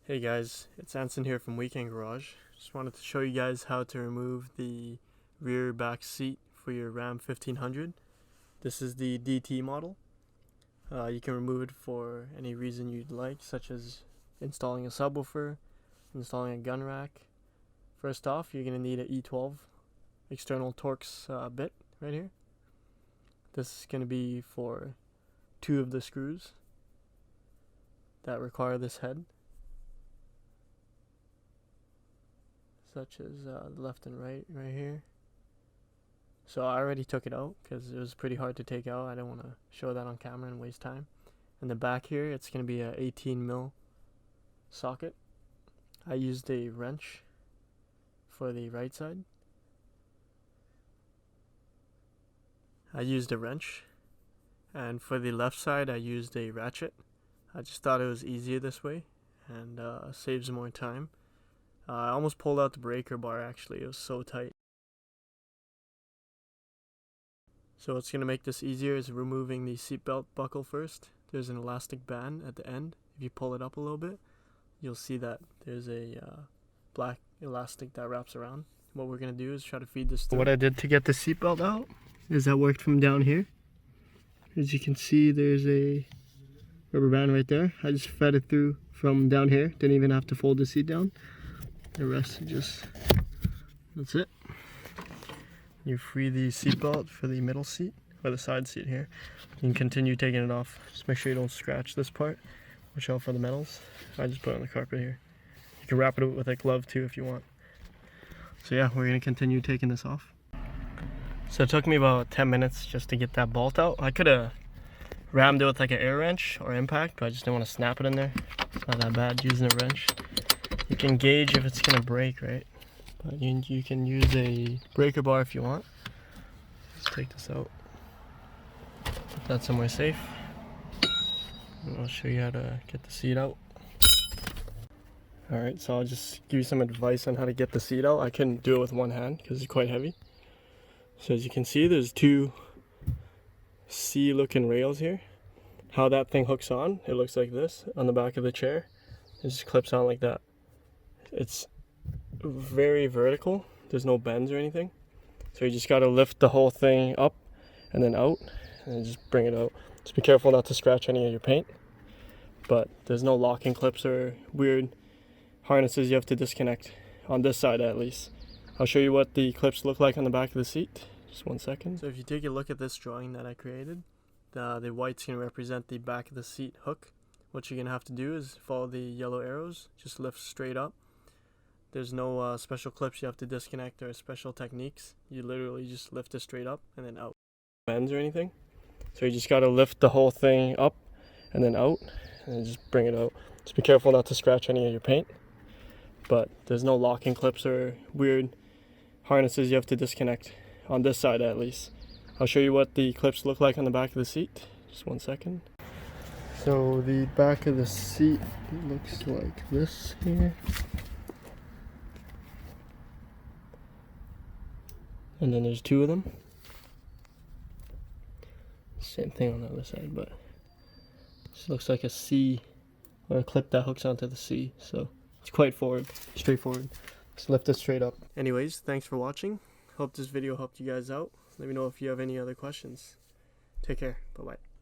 Hey guys, it's Anson here from Weekend Garage. Just wanted to show you guys how to remove the rear back seat for your Ram 1500. This is the DT model. You can remove it for any reason you'd like, such as installing a subwoofer, installing a gun rack. First off, you're going to need an E12 external Torx bit right here. This is going to be for 2 of the screws that require this head, such as left and right here. So I already took it out because it was pretty hard to take out. I don't want to show that on camera and waste time. In the back here, it's going to be a 18 mil socket. I used a wrench for the right side. And for the left side I used a ratchet. I just thought it was easier this way and saves more time. I almost pulled out the breaker bar actually, it was so tight. So what's going to make this easier is removing the seatbelt buckle first. There's an elastic band at the end. If you pull it up a little bit, you'll see that there's a black elastic that wraps around. What we're going to do is try to feed this through. What I did to get the seatbelt out is I worked from down here. As you can see, there's a rubber band right there. I just fed it through from down here. Didn't even have to fold the seat down. The rest is just, that's it. You free the seatbelt for the middle seat, or the side seat here. You can continue taking it off. Just make sure you don't scratch this part. Watch out for the metals. I just put it on the carpet here. You can wrap it with a glove too if you want. So yeah, we're going to continue taking this off. So it took me about 10 minutes just to get that bolt out. I could have rammed it with like an air wrench or impact, but I just didn't want to snap it in there. It's not that bad using a wrench. You can gauge if it's going to break, right? But you can use a breaker bar if you want. Just take this out. Put that somewhere safe. And I'll show you how to get the seat out. Alright, so I'll just give you some advice on how to get the seat out. I couldn't do it with one hand because it's quite heavy. So as you can see, there's 2 C-looking rails here. How that thing hooks on, it looks like this on the back of the chair. It just clips on like that. It's very vertical. There's no bends or anything. So you just got to lift the whole thing up and then out and just bring it out. Just be careful not to scratch any of your paint. But there's no locking clips or weird harnesses you have to disconnect on this side at least. I'll show you what the clips look like on the back of the seat. Just 1 second. So if you take a look at this drawing that I created, the white's going to represent the back of the seat hook. What you're going to have to do is follow the yellow arrows, just lift straight up. There's no special clips you have to disconnect or special techniques. You literally just lift it straight up and then out. Bends or anything. So you just got to lift the whole thing up and then out and just bring it out. Just be careful not to scratch any of your paint. But there's no locking clips or weird harnesses you have to disconnect on this side at least. I'll show you what the clips look like on the back of the seat. Just 1 second. So the back of the seat looks like this here. And then there's 2 of them. Same thing on the other side, but this looks like a C, or a clip that hooks onto the C. So it's quite straightforward. Just lift it straight up. Anyways, thanks for watching. Hope this video helped you guys out. Let me know if you have any other questions. Take care. Bye-bye.